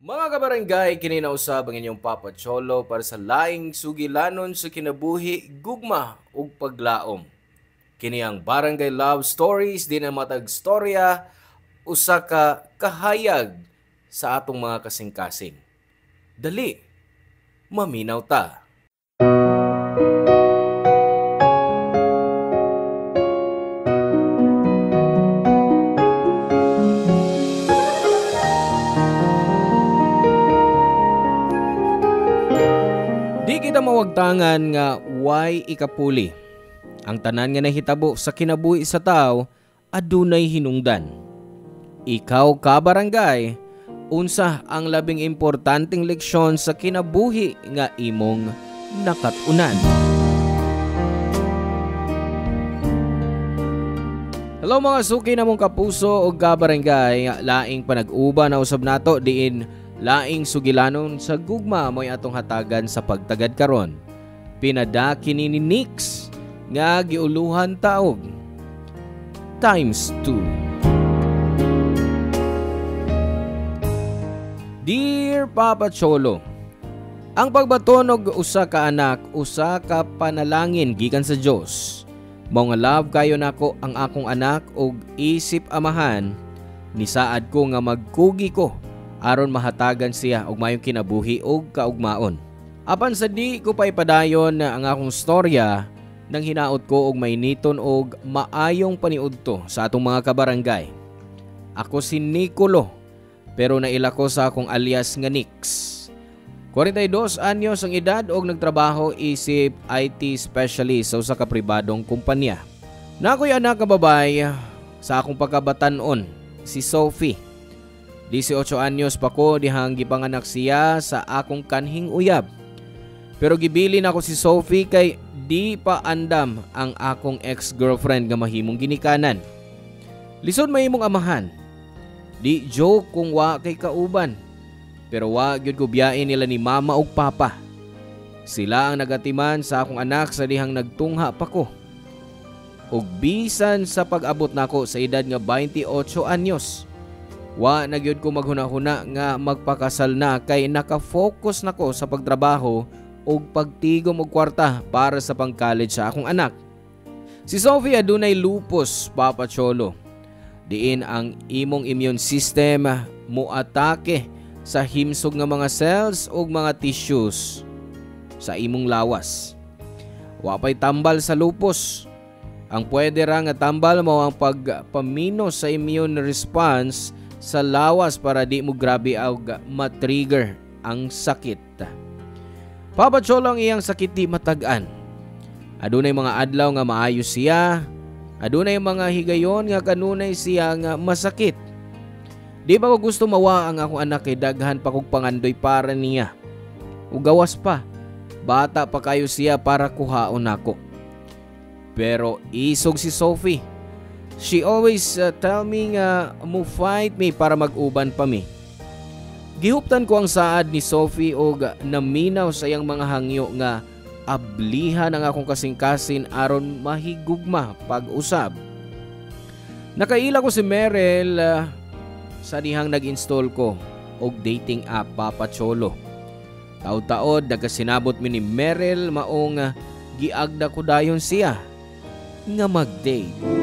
Mga kabarangay, kininausab ang inyong Papa Cholo para sa laing sugilanon sa kinabuhi, gugma ug paglaom. Kini ang Barangay Love Stories din ang matag storya usa ka kahayag sa atong mga kasing-kasing. Dali, maminaw ta. Di kita mawagtangan nga why ikapuli. Ang tanan nga nahitabo sa kinabuhi sa tao adunay hinungdan. Ikaw ka barangay, unsa ang labing importanteng leksyon sa kinabuhi nga imong nakatunan? Hello mga suki namong kapuso o kabarangay, laing panag-uba na usab nato diin laing sugilanon sa gugma mo'y atong hatagan sa pagtagad karon. Pinadaki ni Nix nga giuluhan taog times 2. Dear Papa Cholo, ang pagbatonog usa ka anak, usa ka panalangin gikan sa Dios. Mao nga love kayo nako ang akong anak og isip amahan, nisaad ko nga magkugi ko aron mahatagan siya og mayong kinabuhi og kaugmaon. Apan sa di ko pa ipadayon ang akong storya, nang hinaot ko og mainiton og maayong paniudto sa atong mga kabarangay. Ako si Nicolo, pero naila ko sa akong alias nga Nix. 42 anyos ang edad og nagtrabaho isip IT specialist sa usa ka pribadong kumpanya. Nakoy anak ka babay sa akong pagkabatan-on, si Sophie. 18 anyos pa ko dihang gipanganak siya sa akong kanhing uyab. Pero gibilin ako si Sophie kay di pa andam ang akong ex-girlfriend nga mahimong ginikanan. Lisod mahimong amahan. Di joke kung wa kay kauban. Pero wa gyud ko biyain nila ni mama ug papa. Sila ang nagatiman sa akong anak sa dihang nagtungha pa ko. Ug bisan sa pag-abot nako sa edad nga 28 anyos, wa na gyud ko maghuna-huna nga magpakasal na kay naka-focus nako sa pagtrabaho ug pagtigom og kwarta para sa pang-college sa akong anak. Si Sophie adunay lupus, Papa Cholo. Diin ang imong immune system moatake sa himsog nga mga cells ug mga tissues sa imong lawas. Wa pay tambal sa lupus. Ang pwede ra nga tambal mao ang pagpaminos sa immune response sa lawas para di mo grabe og matrigger ang sakit. Papa Cholo, ang iyang sakit di matag-an. Adunay mga adlaw nga maayo siya, adunay mga higayon nga kanunay siya nga masakit. Di ba ko gusto mawa ang akong anak kay daghan pa kog pangandoy para niya. Ug gawas pa, bata pa kayo siya para kuhaon nako. Pero isog si Sophie. She always tell me nga mo fight me para mag-uban pa mi. Gihuptan ko ang saad ni Sophie og naminaw sa iyang mga hangyo nga ablihan ang akong kasing-kasin aron mahigugma pag-usab. Nakaila ko si Meryl sa dihang nag-install ko og dating app, Papa Cholo. Taod-taod nagasinabot mi ni Meryl maong giagda ko dayon siya nga mag-date.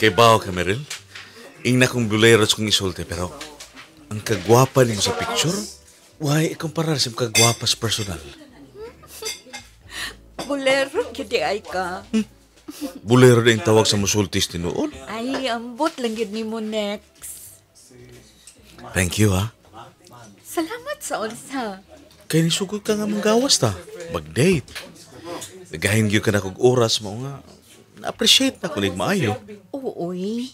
Kay bao ka, Meryl? Ingna kong buleros kong isulti, pero ang kagwapa niyo sa picture, why ikumparar sa kagwapa sa personal? Bolero, yun ay ka. Bulero na yung tawag sa musultis ni noon. Ay, ambot lang yun ni mo next. Thank you, ha? Salamat sa unsa. Kaya nisugod ka nga manggawas ta. Mag-date. Nagahin ka na kong oras mo nga. Na-appreciate na kunig maayo. Ooy.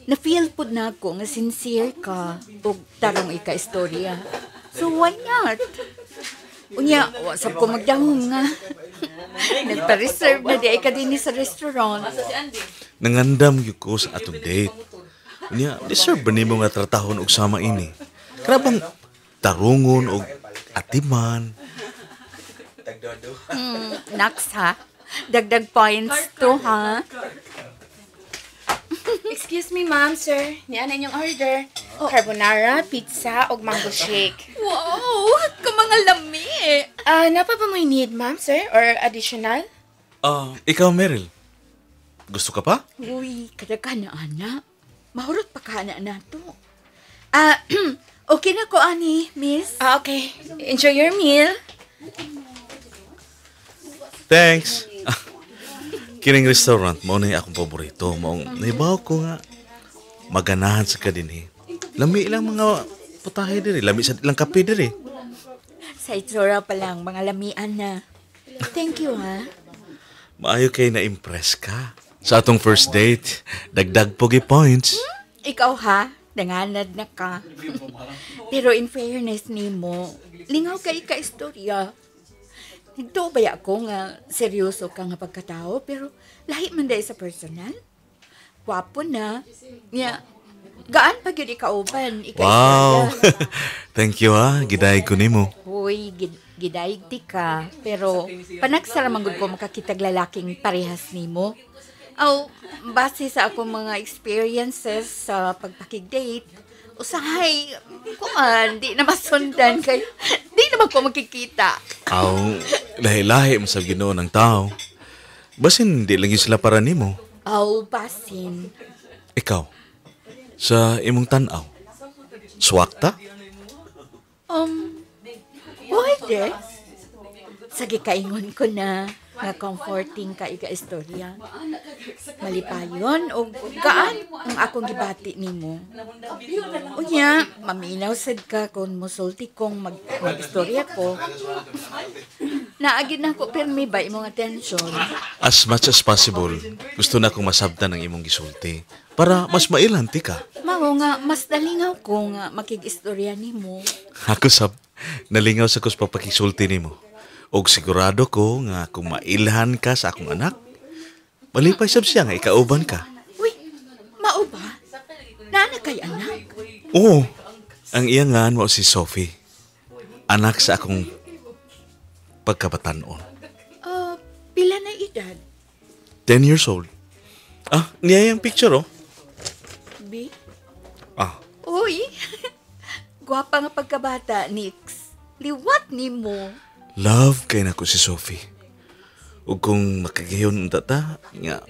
Na-feel po na ako nga sincere ka o tarong ika-istorya. So why not? Unya, wasap ko magdahong nga. Nagpa-reserve na di ay ka din sa restaurant. Nangandam yun ko sa atong date. Unya, deserve ba ni mo nga tratahon og sama ini? Karabang tarungon og atiman. Naks ha? Dagdag points to ha? Excuse me, ma'am, sir. Yan ang inyong order. Carbonara, pizza, o mango shake. Wow! Kamanga lami! Napa ba mo need, ma'am, sir? Or additional? Ikaw, Meryl. Gusto ka pa? Uy, kada ka na, ana. Mahurot pa ka na to. Okay na ko, ani, miss. Okay. Enjoy your meal. Thanks. Kining restaurant mo na akong paborito. Maong naibaw ko nga maganahan sa kadinhi. Lami lang mga putahe diri. Lami sa ilang kape diri. Sa itsura pa lang, mga lamian na. Thank you, ha? Maayo kay na-impress ka. Sa atong first date, dagdag pogi points. Ikaw, ha? Nanganad na ka. Pero in fairness ni mo, lingaw kay ka-istorya. Nagto ba ako nga seryoso ka nga pagkatao, pero lahi man dahil sa personal. Wapo na. Nga, gaan pa yun ikauban. Wow! Thank you ha, gidayag ko nimo. Uy, gidayag ti ka. Pero panagsaramang ko makakitag lalaking parehas nimo. Base sa akong mga experiences sa pagpakig-date, usahay, di na masundan kayo. Di naman ko makikita. Lahi-lahi mo sa Ginoo ng tao. Basin, di lang yun sila para nimo. Basin. Ikaw, sa imong tanaw, swakta? Pwede. Sige, kaingon ko na nga comforting ka istorya. Malipayon o gaan ang akong gibati nimo. Unya, maminaw sad ka kung musulti kong mag-istorya ko. Naagid na ko pirmi ba imong atensyon? As much as possible, gusto na akong masabtan ng imong gisulti para mas mailanti ka. Mao nga, mas nalingaw ko nga makig-istorya nimo. Ako nalingaw sa kus papakisulti nimo. Og sigurado ko nga kung mailhan ka sa akong anak, malipay sab siya nga ikauban ka. Uy, mao ba? Nana kay anak? Oo, ang iya nga mo si Sophie. Anak sa akong pagkabatanon. Pila na edad? 10 years old. Niya yung picture B? Uy, Gwapa nga pagkabata, Nix. Liwat ni mo. love kay na ko si Sophie. Ug kung makagiyon unta ta, nga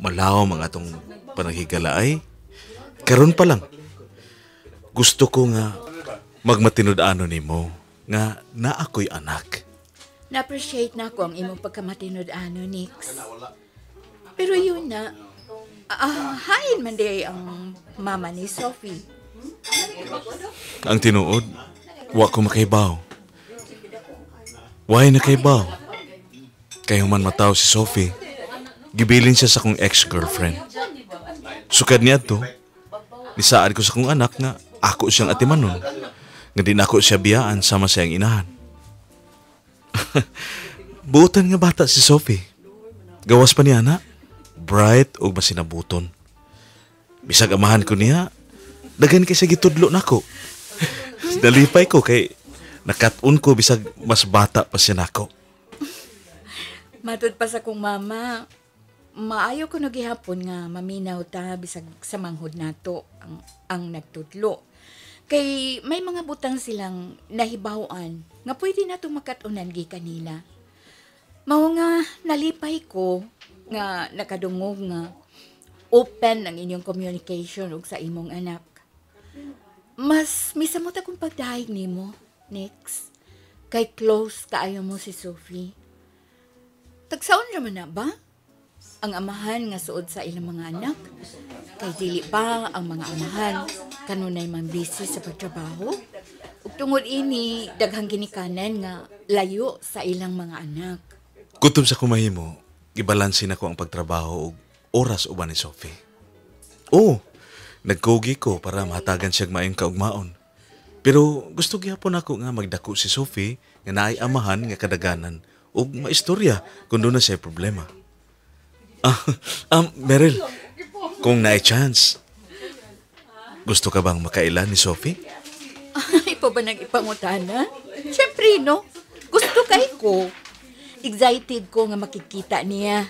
malaw mga tong panaghigalaay, karon pa lang. Gusto ko nga magmatinud-ano nimo nga na ako'y anak. Na-appreciate na ako ang imong pagkamatinod-ano, Nix. Pero yun na, hain man day ang mama ni Sophie. Ang tinuod, wa ko makaibaw. Why nakaibaw? Kaya man mataw si Sophie, gibilin siya sa kong ex-girlfriend. Sukad niya to, nisaad ko sa kong anak nga ako siyang atimanon, nga din ako siya biyaan sama siyang inahan. Buotan nga bata si Sophie. Gawas pa niya na, bright o masinabuton. Bisag amahan ko niya, dagan kay sa gitudlo nako. Dalipay ko kay nakat-un ko bisag mas bata pa siya nako. Matud pa sa kong mama, maayo ko nagihapon nga maminaw ta bisag sa manghod nato ang nagtudlo. Kay may mga butang silang nahibawan nga pwede na makatunan gi kanila. Mao nga nalipay ko nga nakadungog nga open ang inyong communication ug sa imong anak. Mas misamot akong pagdahig nimo, Nix. Kay close kaayo mo si Sophie. Tagsaon naman na ba? Ang amahan nga suod sa ilang mga anak. Kay dili pa ang mga amahan kanunay man busy sa pagtrabaho. Ug tungod ini daghang ginikanan nga layo sa ilang mga anak. Kutob sa kumahimo, ibalansin ako ang pagtrabaho ug oras uban ni Sophie. Nagkugi ko para mahatagan siyang maayong kaugmaon. Pero gusto gyapon ako nga magdako si Sophie nga naay amahan nga kadaganan ug maistorya kung doon na siya problema. Meryl, kung naay chance, gusto ka bang makailan ni Sophie? Ay, pa ba nag-ipangutana? Siyempre, no? Gusto kay ko. Excited ko nga makikita niya.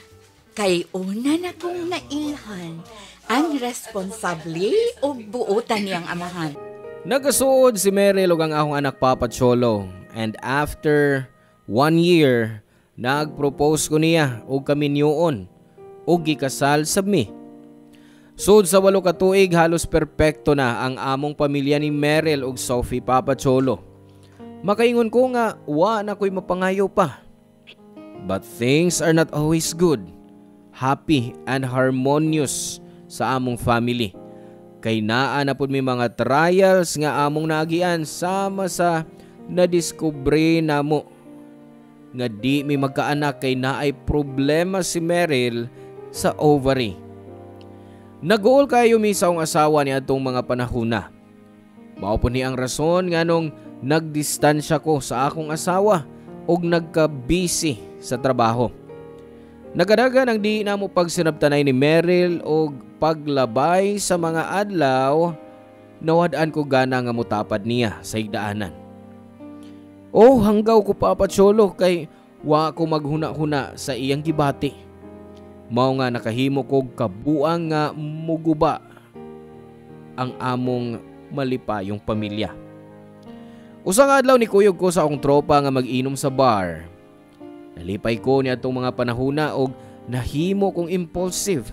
Kay una na kong nailhan ang responsable o buutan niyang amahan. Nagasuod si Meryl ug ang akong anak Papa Cholo, and after 1 year, nagpropose ko niya ug kami niyoon ug gikasal sabmi. Sud sa 8 ka tuig halos perpekto na ang among pamilya ni Meryl ug Sophie Papa Cholo. Makaingon ko nga wa na ko'y mapangayo pa. But things are not always good, happy and harmonious sa among family. Kay naa na pud may mga trials nga among naagian sama sa nadiskubre namo nga di may magkaanak kay naay problema si Meryl sa ovary. Naguol kayo mi sa akong asawa ni atong mga panahuna. Mao po ni ang rason nga nung nagdistansya ko sa akong asawa ug nagka-busy sa trabaho. Nagadagan ang di na mo pagsinabtanay ni Meryl og paglabay sa mga adlaw, nawad-an ko gana nga mutapad niya sa higdaanan. Oh, hanggaw ko Papa Cholo kay wa ko maghuna-huna sa iyang gibati. Mao nga nakahimo kog kabuang nga muguba ang among malipayong pamilya. Usang adlaw ni kuyog ko sa akong tropa nga mag-inom sa bar. Nalipay ko ni atong mga panahuna og nahimo kong impulsive.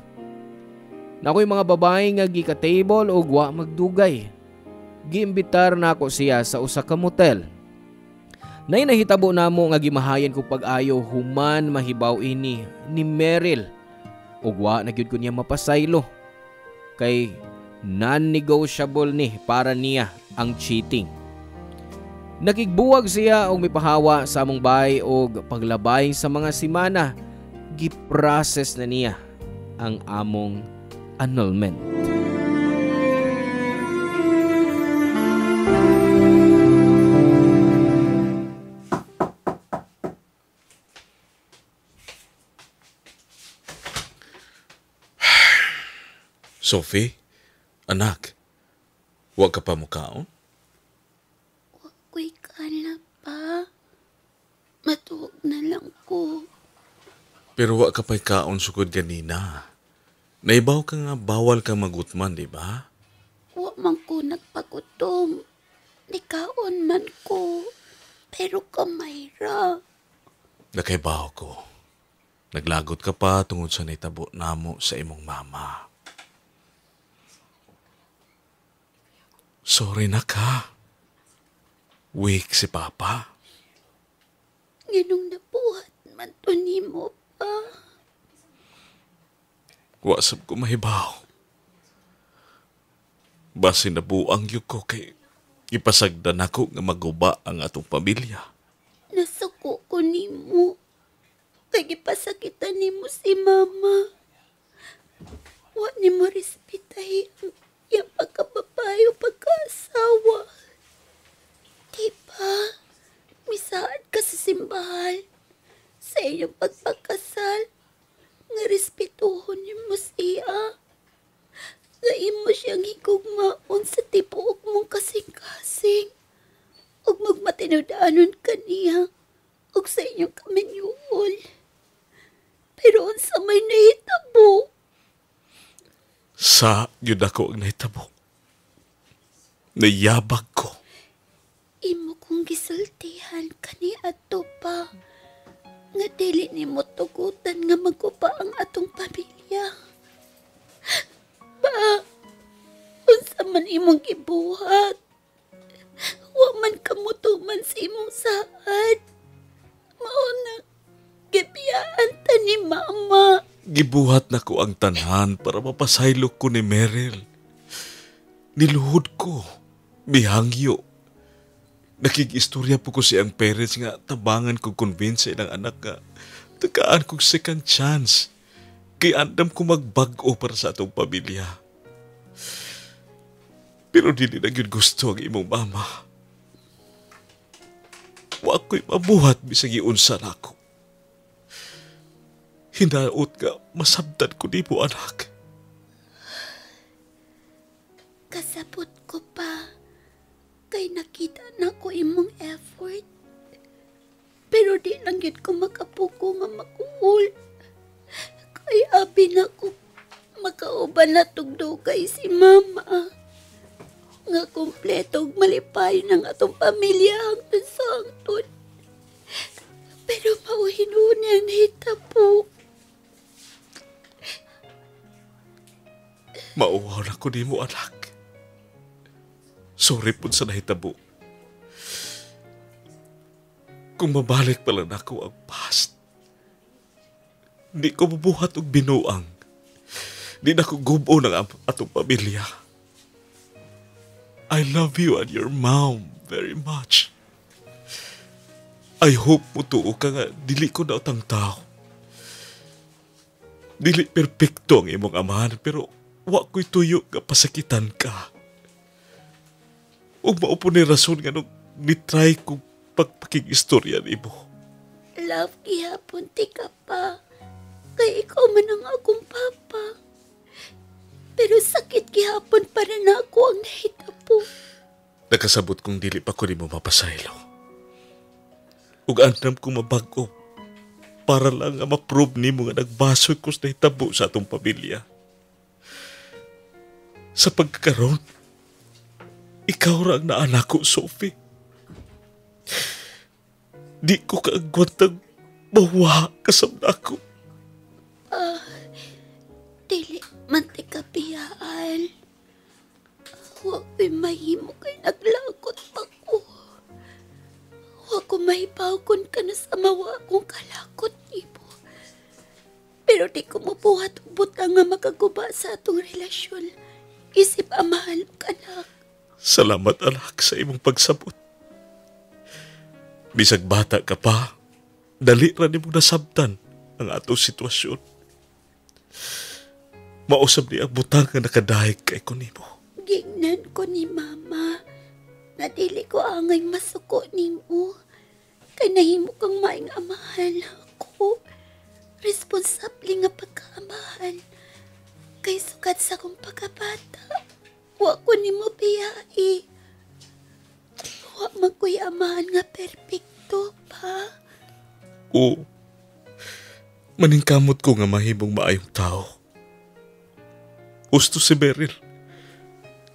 Nakoy mga babae nga gika-table og wa magdugay. Giimbitar na ako siya sa usa ka motel. Nay nahitabo namo nga gimahayan ko pag-ayo human mahibaw ini ni Meryl. Ug wa na gyud ko niya mapasaylo. Kay non-negotiable ni para niya ang cheating. Nakigbuwag siya og mipahawa sa among bahay og paglabay sa mga semana, giprocess na niya ang among annulment. Sophie, anak, huwag ka pa mukaon? Ako'y kala pa. Matuog na lang ko. Pero wa ka pa'y kaon sukod ganina. Naibaw ka nga bawal ka magutman, di ba? Wa man ko nagpagutom. Nikaon man ko. Pero kamay ra. Nakaibaw ko. Naglagot ka pa tungod sa naitabo namo sa imong mama. Sorry na ka. Weak si Papa. Nganong nabuhat man to nimo pa. Wasap ko mahibaw. Basin na buang yun ko kay ipasagdan ako nga maguba ang atong pamilya. Nasuko ko nimo. Kay gipasakitan nimo si mama. Wa nimo respetahi ang iyang pagkababayo pagkaasawa. Diba? Misaad ka sa simbahan. Sa iyong pagpagkasal. Nga respetuhon nimo siya. Nga imo siyang higugmaon sa tibuok mong kasing-kasing. Ug magmatinudaanon ka niya. Ug sa inyong kamenyuol. Pero unsa may nahitabo? Sa yun ako ang nahitabo. Nayabag ko. Imo kong gisultihan kani ato pa. Nga dili nimo tugutan nga maguba ang atong pamilya. Ba, unsa man imong gibuhat. Wa man kamutuman sa imong saad. Mao na gibiyaan ta ni mama. Gibuhat na ko ang tanan para mapasaylo ko ni Meryl. Niluhod ko. Bihangyo. Nakikistorya po ko siyang parents nga tabangan ko convince ilang anak nga tagaan kong second chance. Kaya andam ko magbag-o para sa atong pamilya. Pero dili na yun gusto ang imong mama. Wa ko'y mabuhat bisag iunsa na ako. Hinaot nga masabdan ko di mo anak. Kasabot ko pa. Kay nakita na ko imong effort. Pero di lang yun ko makapuko nga makuul. Kay abi na ko makauban na tugdugay si mama. Nga kumpleto og malipay ng atong pamilya hangtod sa hangtod. Pero mauhinun niya nahitabo. Mauwaw na ko nimo, anak. Sorry po sa nahitabo. Kung mabalik pala na ako ang past, di ko mabuhat og binuang. Di na ko gubo ng atong pamilya. I love you and your mom very much. I hope mo tuo ka nga dili ko na utang tao. Dili perpekto ang imong amahan, pero wa ko'y tuyo nga pasakitan ka. Ug maupo ni rason nga nung nitry kong pagpakig-istorya nimo. Love, gihapon ti ka pa. Kay ikaw man ang akong papa. Pero sakit gihapon pa rin ako ang nahitabo. Nakasabot kong dili pa ko nimo mapasaylo. Ug andam kong mabag-o para lang nga ma-prove nimo nga nagbasoy ko sa nahitabo sa atong pamilya. Sa pagkakaroon, ikaw ra ang naanak ko, Sophie. Di ko kaagwantang mawa kasabda ko. Dili man ti kapiyaan. Huwag ko'y mahimo kay naglakot pa ko. Huwag ko mahipawkon ka na sa mawa kong kalakot nibo. Pero di ko mabuhat og butang nga makaguba sa atong relasyon. Isip amahan ka na. Salamat, anak, sa imong pagsabot. Bisag bata ka pa, dali ra nimo nasabtan ang atong sitwasyon. Mausab ni ang butang nga nakadahig kay ko nimo. Gingnan ko ni mama. Nadili ko angay masuko nimo. Kay nahimo kang maing amahan ako. Responsable nga pagkaamahan. Kay sukat sa kong pagkabata. Wa ko nimo piyai. Wa man ko'y amahan nga perpekto pa. Oo. Maningkamot ko nga mahimong maayong tao. Gusto si Beryl.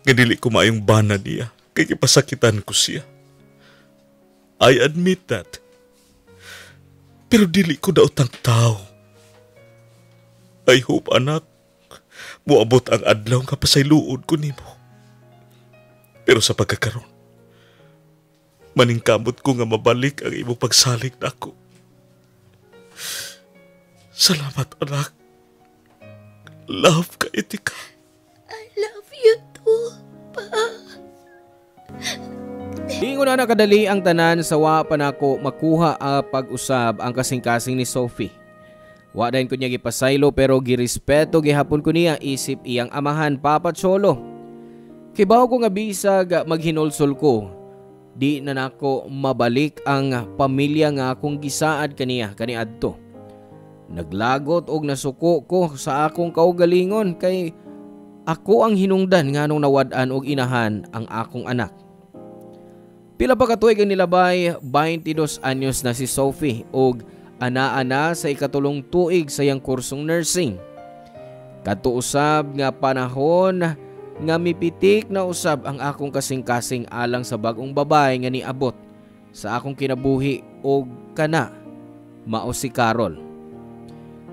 Nga dili ko maayong bana niya. Kay kipasakitan ko siya. I admit that. Pero dili ko na utang tao. I hope, anak, muabot ang adlaw nga pasaylood ko nimo. Pero sa pagkakaroon, maningkamot ko nga mabalik ang imong pagsalig na ako. Salamat, anak. Love ka, Etika. I love you too, pa. Di ko na nakadali ang tanan sa wa pa nako makuha ang pag-usab ang kasing-kasing ni Sophie. Wa dayon ko niya gipasaylo pero girespeto gihapon ko niya isip iyang amahan Papa Cholo. Kibaw ko nga bisag maghinulsol ko, di na nako mabalik ang pamilya nga akong gisaad kaniya kaniadto. Naglagot og nasuko ko sa akong kaugalingon kay ako ang hinungdan nganong nawad-an og inahan ang akong anak. Pila pa katuig ang nilabay, 22 anyos na si Sophie og ana-ana sa ikatulong tuig sa iyang kursong nursing. Katuusab nga panahon nga mipitik na usab ang akong kasing-kasing alang sa bagong babae nga niabot sa akong kinabuhi og kana mao si Carol.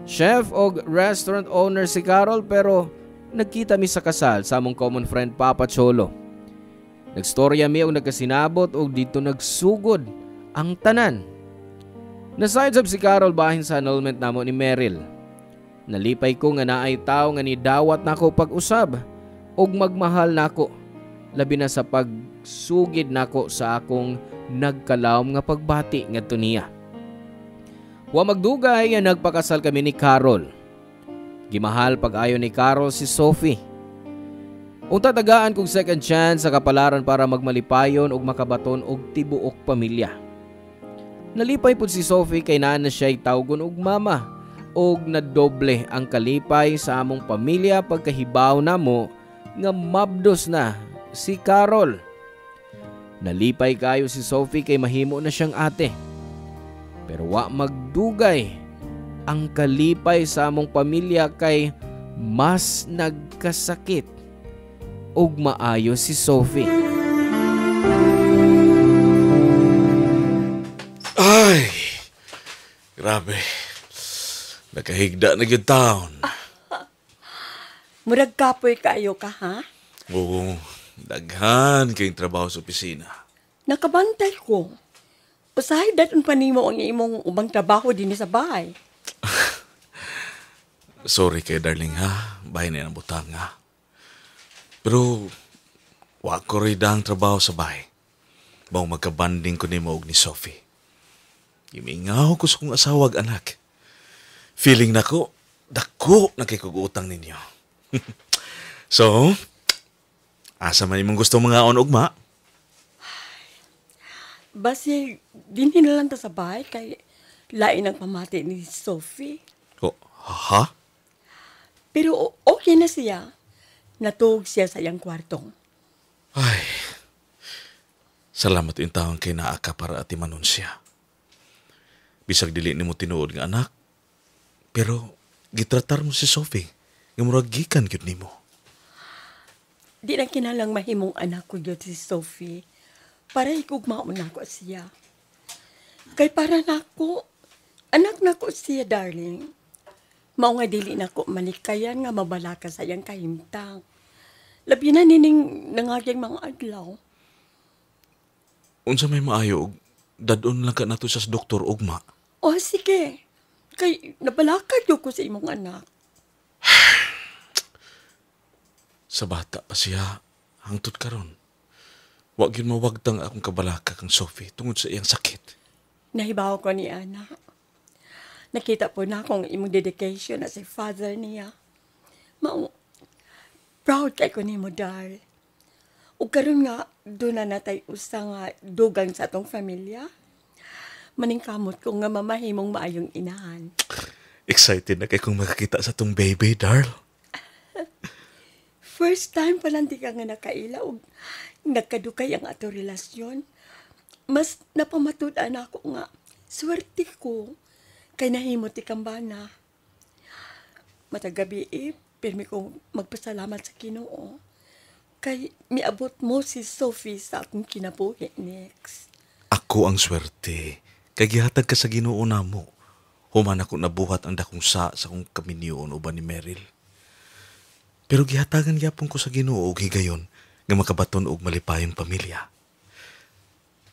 Chef og restaurant owner si Carol pero nagkita mi sa kasal sa among common friend Papa Cholo. Nagstorya mi og nagkasinabot og dito nagsugod ang tanan. Nasayod sab si Carol bahin sa annulment namo ni Meryl. Nalipay ko nga naay tao nga nidawat nako pag-usab og magmahal nako labi na sa pagsugid nako sa akong nagkalawom nga pagbati ngadto niya. Wa magdugay nga nagpakasal kami ni Carol. Gimahal pag-ayo ni Carol si Sophie. Unta tagaan kong second chance sa kapalaran para magmalipayon og makabaton og tibuok pamilya. Nalipay pud si Sophie kay naa na siya'y tawgon og mama og nadoble ang kalipay sa among pamilya pagkahibaw namo nga mabdos na si Carol. Nalipay kayo si Sophie kay mahimo na siyang ate. Pero wa magdugay ang kalipay sa among pamilya kay mas nagkasakit ug maayo si Sophie. Ay, grabe. Nakahigda na gyud taon. Murag kapoy kayo ka, ha? Oo, daghan kayong trabaho sa opisina. Nakabantay ko. Usahay daton pa nimo ang imong ubang trabaho din sa bahay. Sorry kay darling ha, bahay na ng butang ha. Pero, wa ko rin ang trabaho sa bahay. Bang magkabanding ko ni mo og ni Sophie. Gimingaw ko sa kong asawag anak. Feeling na ko, dako na kay kog-utang ninyo. So, asa man imong gusto mga ugma? Basi, dinhin na lang ta sa bahay kay lain ang pamati ni Sophie. Oh, ha? Pero okay na siya. Natug siya sa iyang kwartong. Ay, salamat yung taong kay naaka para ati manon siya. Bisag dili ni mo tinuod nga anak, pero gitratar mo si Sophie, nga murag gikan gyud nimo. Di na kinalang mahimong anak ko yun si Sophie para ikugmaon ako siya. Kay para nako, anak nako siya, darling. Mao nga dili nako malikayan nga mabalaka sa iyang kahimtang. Labi na nining nangaging mga adlaw. Unsa may maayo og dadon lang ka nato sa doktor ugma. O sige, kay nabalakad yun ko sa imong anak. Sa bata pa siya, hangtod karon. Wa gyud mawagtang akong kabalaka kang Sophie tungod sa iyang sakit. Nahibaw ko ni anak. Nakita po na akong imong dedication as a father niya. Mao, proud kay ko nimo, Dar. Ug karon nga, doon na natay usa nga dugang sa atong pamilya. Maningkamot ko nga mamahimong maayong inahan. Excited na kay kong makakita sa tong baby, Darl. First time pa lang di ka nga nakaila ug nagkadukay ang ato relasyon. Mas napamatud-an ako nga, swerte ko. Kay nahimot ikang bana. Matagabi pirmi kong magpasalamat sa Ginoo. Kay miabot mo si Sophie sa akong kinabuhi next. Ako ang swerte. Kay gihatag ka sa Ginoo namo. Human ako nabuhat ang dakong sa akong kaminyoon uban ni Meryl. Pero gihatagan gyapon ko sa Ginoo og higayon nga makabaton og malipayong pamilya.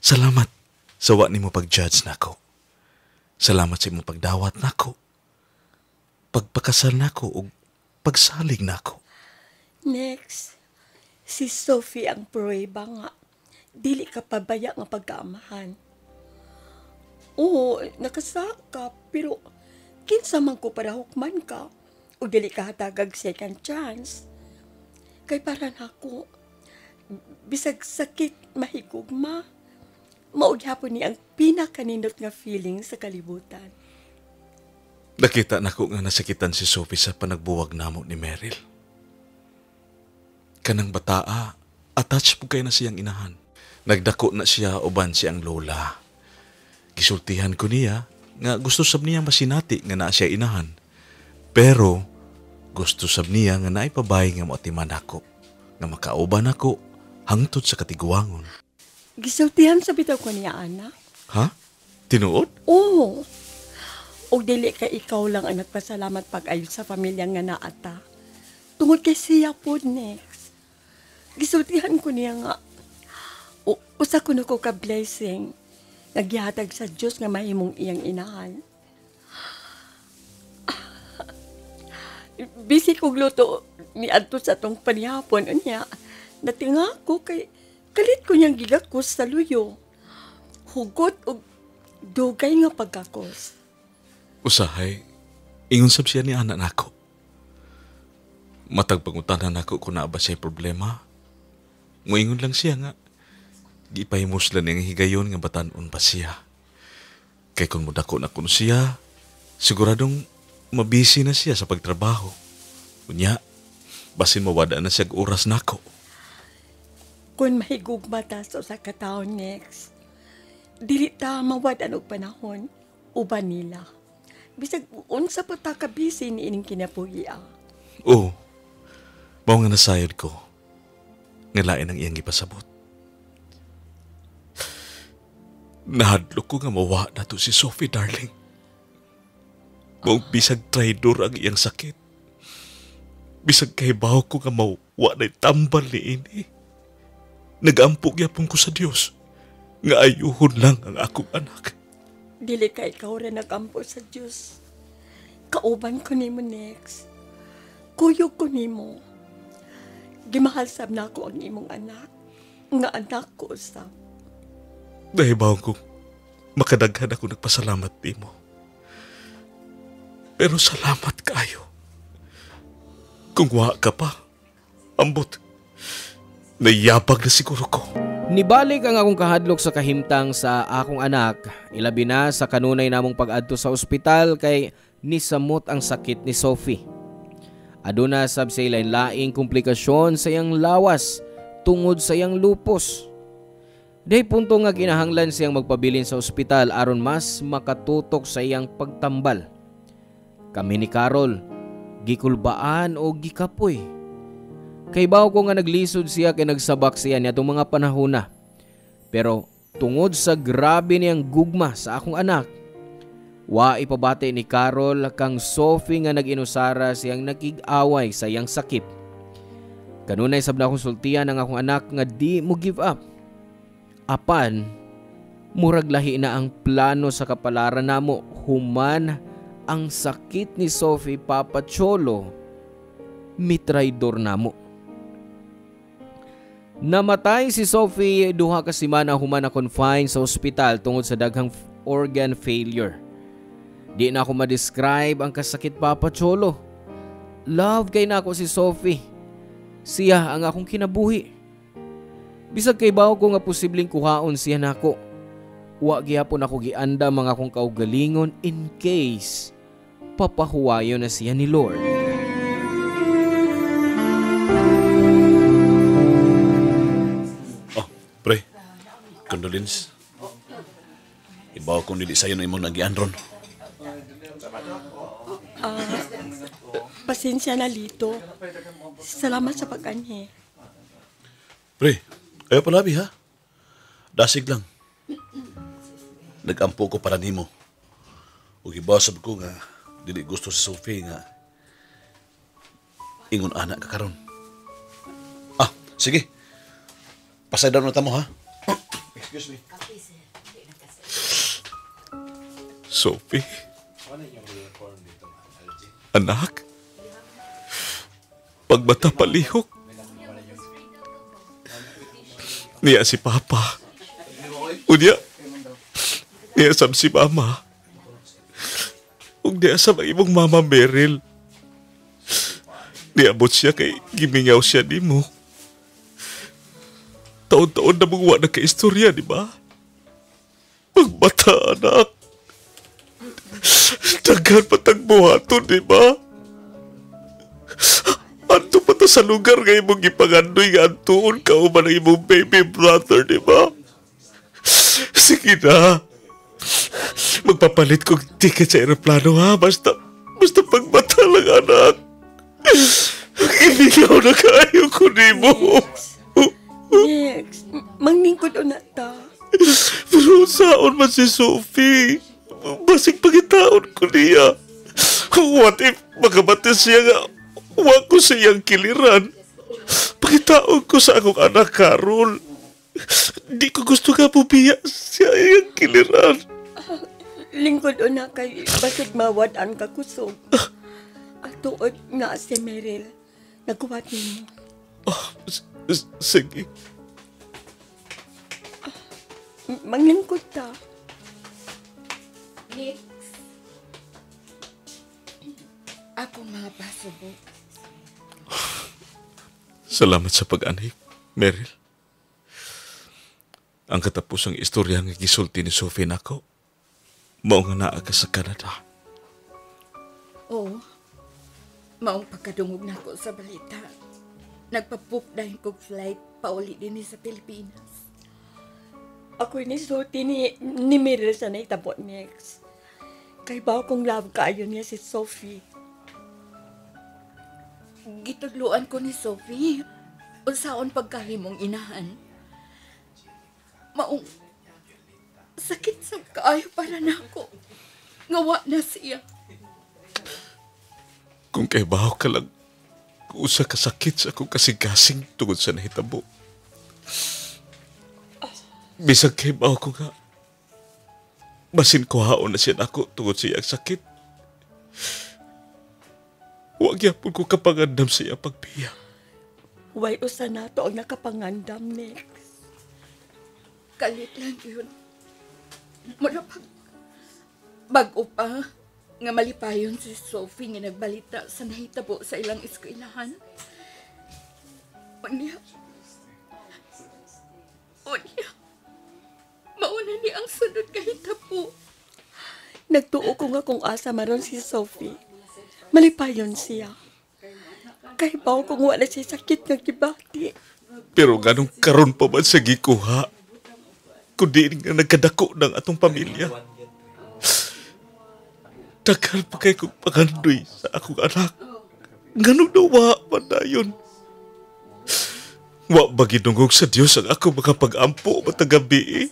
Salamat sa wa nimo pag-judge nako. Salamat sa imong pagdawat nako. Pagpakasal nako ug pagsalig nako. Next, si Sophie ang pruweba nga dili ka pabaya nga pagkaamahan. Oo, nakasaka, pero kinsa man ko para hukman ka o dili ka hatagag second chance. Kay para nako, bisag sakit mahigugma, maugyapon ni ang pinakanindot nga feeling sa kalibutan. Nakita nako nga nasakitan si Sophie sa panagbuwag namo ni Meryl. Kanang bataa, attached po kayo na siyang inahan. Nagdako na siya uban siyang lola. Gisultihan ko niya nga gusto sab niya masinati nga naa siya inahan. Pero gusto sab niya nga naipabay nga moatiman ako, nga makauban ako hangtod sa katiguangon. Gisultihan sa bitaw ko niya, anak. Ha? Tinuod? Oo. O dili ka ikaw lang ang nagpasalamat pag-ayos sa pamilya nga naata. Tungod kay siya po next. Gisultihan ko niya nga. Usa ko na ko ka-blessing. Nagyatag sa Diyos nga mahimong iyang inahan. Busy kong luto ni adto sa atong panihapon. Unya, natinga ko kay kalit ko niyang gigakos sa luyo. Hugot o dugay nga pagkakos. Usahay, ingon sab siya ni anak nako. Matag pangutanan nako kung naa ba siya problema. Moingon lang siya nga, di pa himuslan niyang higayon nga batanon pa siya. Kay kung mudako na kun siya, siguradong mabisi na siya sa pagtrabaho. Unya, basin mawada na siya oras nako. Kung mahigugma ta sa usa ka taon next, dili ta mawadan og panahon uban nila. Bisag unsa pa ta ka busy ni ining kinabuhi. Oo, mao nga nasayod ko. Nga lain ang iyang ipasabot. Nahadlok ko nga mawa na to si Sophie, darling. Maong bisag traidor ang iyang sakit. Bisag kahibaw ko nga mawa na tambal ni ini. Nag-ampog yapon ko sa Dios nga ayuhon lang ang akong anak. Dili ka ikaw rin nagampo sa Diyos. Kauban ko nimo, Nex. Kuyog ko nimo. Gimahal sab na ako ang imong anak. Nga anak ko usab. Nahibaw ko makadaghan ako nagpasalamat nimo. Pero salamat kayo. Kung wa ka pa, ambot. Nayabag na siguro ko. Nibalik ang akong kahadlok sa kahimtang sa akong anak, ilabi na sa kanunay namong pag-adto sa ospital kay nisamot ang sakit ni Sophie. Aduna sab sa lain-laing komplikasyon sa iyang lawas tungod sa iyang lupus. Day punto nga kinahanglan siyang magpabilin sa ospital aron mas makatutok sa iyang pagtambal. Kami ni Carol, gikulbaan o gikapoy. Kay bawo ko nga naglisod siya kay nagsabak siya niya itong mga panahona. Pero tungod sa grabe niyang gugma sa akong anak, wa ipabati ni Carol kang Sophie nga nag-inusara siyang nakig-away sa iyang sakit. Kanunay sab na akong sultihan ang akong anak nga di mo give up. Apan, murag lahi na ang plano sa kapalaran namo human ang sakit ni Sophie, Papa Cholo, mitraidor namo. Namatay si Sophie duha ka semana human na confine sa ospital tungod sa daghang organ failure. Di na ako ma-describe ang kasakit, Papa Cholo. Love kay na ako si Sophie. Siya ang akong kinabuhi. Bisag kay bawo ko nga posibleng kuhaon siya nako. Wa gyapon ako gianda mga akong kaugalingon in case papahuwayo na siya ni Lord. Oh, pre. Condolence. Ibaw kung dili sayo na imong nagianron. Pasensya na, Lito. Salamat sa pag-anhi. Pre, ayaw palabi ha. Dasig lang. Nagampo ko para nimo. Ug ibasab ko nga dili gusto si Sophie nga ingon anak ka karon. Ah, sige. Pasay daw na tamo ha. Excuse me. Sophie. Anak. Pagbata palihok. Niya si Papa. Unya. Niya sab si Mama. Ug niya sab ang imong Mama Meryl. Niabot siya kay gimingaw siya nimo. Taon-taon na mong wa nagka-istorya, di ba? Pagbata, anak. Daghan patang buhaton, di ba? Anto pa to sa lugar nga imong gipangandoy nga antuon ka o man ang imong baby brother, di ba? Sige na. Magpapalit kong ticket sa aeroplano, ha? Basta pagbata lang, anak. Kinigaw na kayo ko ni mo. Next, manglingkod o na ta. Pero saon man si Sophie? Basig pagitaon ko niya. What if magabati siya nga wa ko siyang kiliran? Pagitaon ko sa akong anak, Carol. Di ko gusto nga pubiya siya iyang kiliran. Lingkod o na kay basig mawadaan ka kusog. Tuod nga si Meryl. Nagkuwat niyo. Sige. Manglingkod ta. Next. Ako mga pasubok. Salamat sa pag-anik, Meryl. Ang katapusang istorya nga gisulti ni Sophie nako, mao nga naa ka sa Canada. Oo. Maong pagkadungog na ako sa balita. Nagpa-book dahil kong flight pauli din sa Pilipinas. Ako inisulti ni Meryl sa naitabo next. Kay baw kong love kaayo niya si Sophie. Gitudluan ko ni Sophie. Unsaon pagkahimong inahan. Maong sakit sa kaayo para nako. Ngawa na siya. Kung kaibaw ka lang, usa ka sakit sa akong kasing-kasing tungod sa nahitabo. Bisag kaibaw ko nga, basin ko haon na siya nako tungod sa iyang sakit. Huwag yapon ko kapangandam sa iyang pagbiya. Way usa na to ang nakapangandam, Nix. Kalit lang yun. Mula bago pa nga malipayon si Sophie nga nagbalita sa nahitabo sa ilang eskwelahan. Unya, mauna ni ang sunod kahitabo. Nagtuo ko nga kung asa maron si Sophie. Malipayon siya. Kaibaw kung wala siya sakit ng kibati. Pero ganong karon pa man sa gikuha, kundi nga nagkadako ng atong pamilya. Tagal pa kay kong pangandoy sa akong anak. Ganong nawa pa na yun. Wa ba ginungog sa Diyos ang ako mga pag-ampo matagabi eh?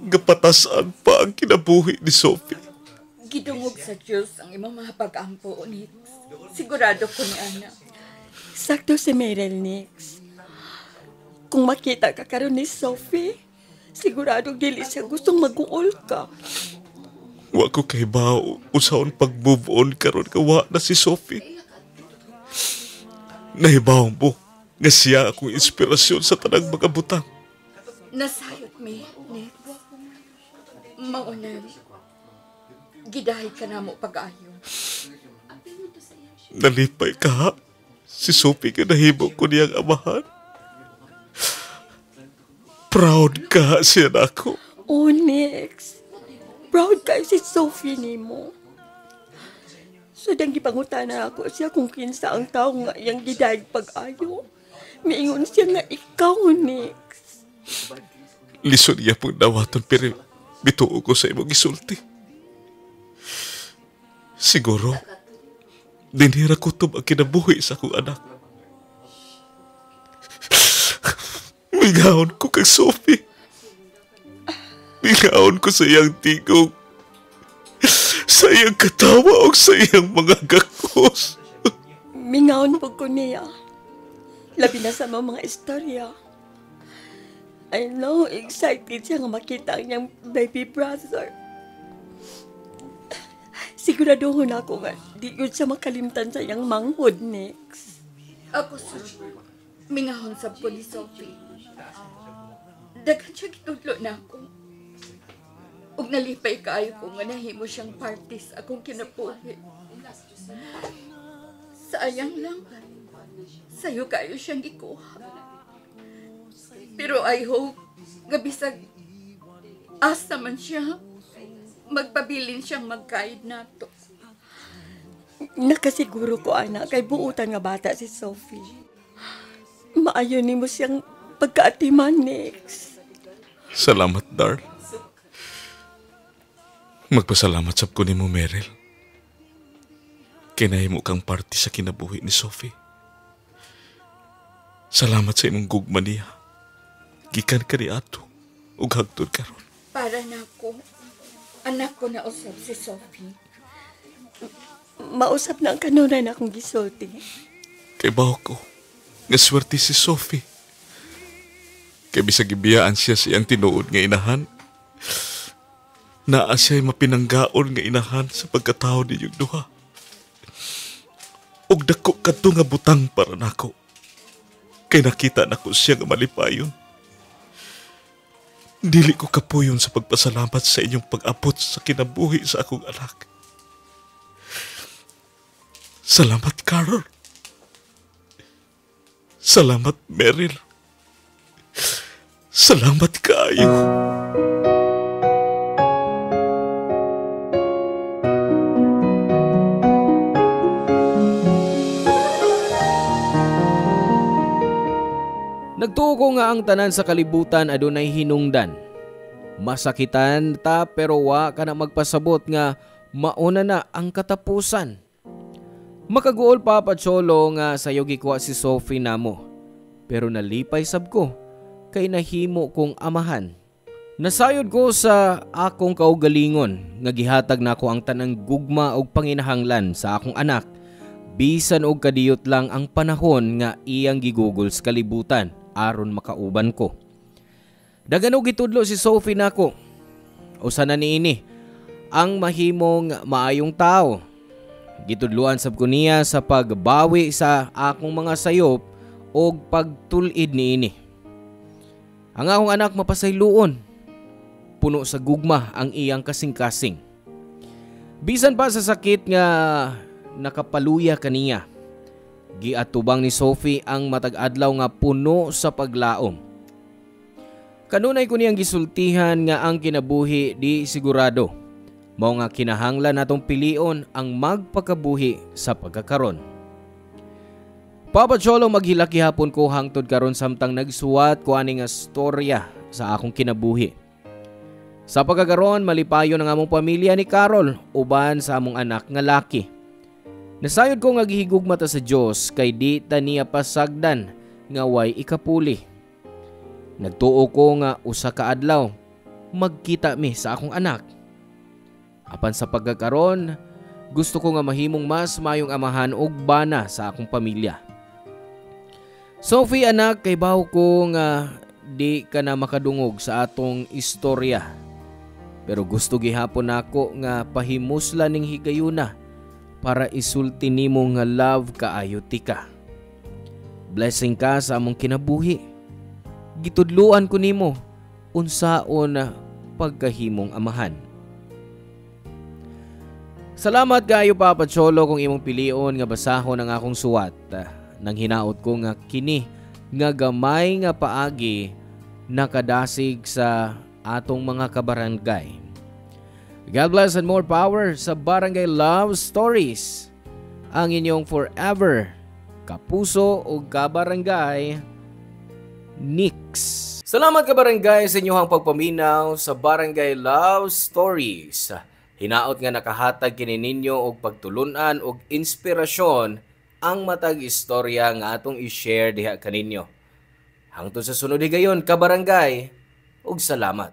Gapatasan pa ang kinabuhi ni Sophie. Gidungog sa Diyos ang imong mga pag-ampo, Nix. Sigurado ko ni Ana. Sakto si Meryl, Nix. Kung makita ka karon ni Sophie, sigurado dili siya gustong mag-uol ka. Wa ko kay bao usaon pag-move on karon kawa na si Sophie. Nahibaw mo nga siya akong inspirasyon sa tanang mga butang. Nasayot mi, Nix. Maunang, gidahay ka na mo pag-ayo. Nalipay ka ha? Si Sophie nga nahimo ko niyang amahan. Proud ka siya na ako. Oh, Nix. Proud kayo si Sophie ni mo. So, dang gipangutan na ako siya kung kinsa ang tao nga iyang gidayag pag-ayo. Miingon siya nga ikaw, Nix. Lison niya pong dawaton pero bituo ko sa imong gisulti. Siguro, dinira ko ito ang kinabuhi sa akong anak. Mingahon ko kay Sophie. Mingahon ko sa iyang tigong. Sa iyang katawa o sa iyang mga gakos. Mingaon po ko niya. Labi na sa mga istorya. I know, excited siya nga makita ang niyang baby brother. Siguraduhon ako nga, di yun siya makalimtan sa iyang manghod, Nix. Ako sa mingahon sa ko ni Sophie. Dagan siya gitudlo na ako. Ug nalipay kaayo ko nga nahimo siyang party sa akong kinabuhi. Sayang lang. Sayo kayo siyang ikuha. Pero I hope nga bisag asa man siya, magpabilin siyang magkaid nato. Nakasiguro ko, anak, kay buutan nga bata si Sophie. Maayon ni mo siyang pagkaatiman, Nix. Salamat, Dar. Magpasalamat sab ko ni mo, Meryl. Kinahimo kang party sa kinabuhi ni Sophie. Salamat sa imong gugma niya. Gikan ka ni ato ug hagtod karon. Para na ako, anak ko na usab si Sophie. Mausap na ang kanunay na akong gisulti. Kay bawo ko, nga swerte si Sophie. Kay bisag gibiyaan siya sa iyang tinuod nga inahan. Naa siya'y mapinanggaon nga inahan sa pagkatao ninyong duha. Og dako kadto nga butang para nako. Kay nakita nako siya nga malipayon. Dili ko kapuyon sa pagpasalamat sa inyong pag-abot sa kinabuhi sa akong anak. Salamat, Carol. Salamat, Meryl. Salamat kaayo. Nagtuo nga ang tanan sa kalibutan adunay hinungdan. Masakitan ta pero wa ka na magpasabot nga mauna na ang katapusan. Makaguol Papa Cholo nga sayo gikuha si Sophie namo. Pero nalipay sab ko kay nahimo kong amahan. Nasayod ko sa akong kaugalingon nga gihatag nako ang tanang gugma og panginahanglan sa akong anak. Bisan og kadiyot lang ang panahon nga iyang gigugol sa kalibutan aron makauban ko. Dagano gitudlo si Sophie nako. Usa na niini ang mahimong maayong tao. Gitudluan sab ko niya sa pagbawi sa akong mga sayop o pagtulid niini. Ang akong anak mapasayloon. Puno sa gugma ang iyang kasing-kasing. Bisan pa sa sakit nga nakapaluya kaniya. Giatubang ni Sophie ang matag adlaw nga puno sa paglaom. Kanunay ko niyang gisultihan nga ang kinabuhi di sigurado. Mao nga kinahanglan natong pilion ang magpakabuhi sa pagkakaron. Papa Cholo, maghilaki hapon ko hangtod karon samtang nagsuwat ko ani nga storya sa akong kinabuhi. Sa pagkakaron malipayon ang among pamilya ni Carol uban sa among anak nga laki. Nasayod ko nga gihigugma ta sa Dios kay di ta niya pasagdan nga way ikapuli. Nagtuo ko nga usa ka adlaw magkita mi sa akong anak. Apan sa pagkakaron, gusto ko nga mahimong mas mayong amahan og bana sa akong pamilya. Sophie anak, kay bawo ko nga di ka na makadungog sa atong istorya. Pero gusto gihapon nako nga pahimusla ning higayuna para isulti nimo nga love kaayo tika. Blessing ka sa among kinabuhi. Gitudluan ko nimo unsaon pagkahimong amahan. Salamat kayo Papa Cholo kung imong pilion nga basahon ang akong suwat. Nang hinaot ko nga kini nga gamay nga paagi nakadasig sa atong mga kabarangay. God bless and more power sa Barangay Love Stories. Ang inyong forever kapuso o kabarangay Nix. Salamat kabarangay sa inyong pagpaminaw sa Barangay Love Stories. Hinaot nga nakahatag kini ninyo og pagtulunan og inspirasyon ang matag istorya nga atong i-share diha kaninyo. Hangtod sa sunod higayon kabarangay ug salamat.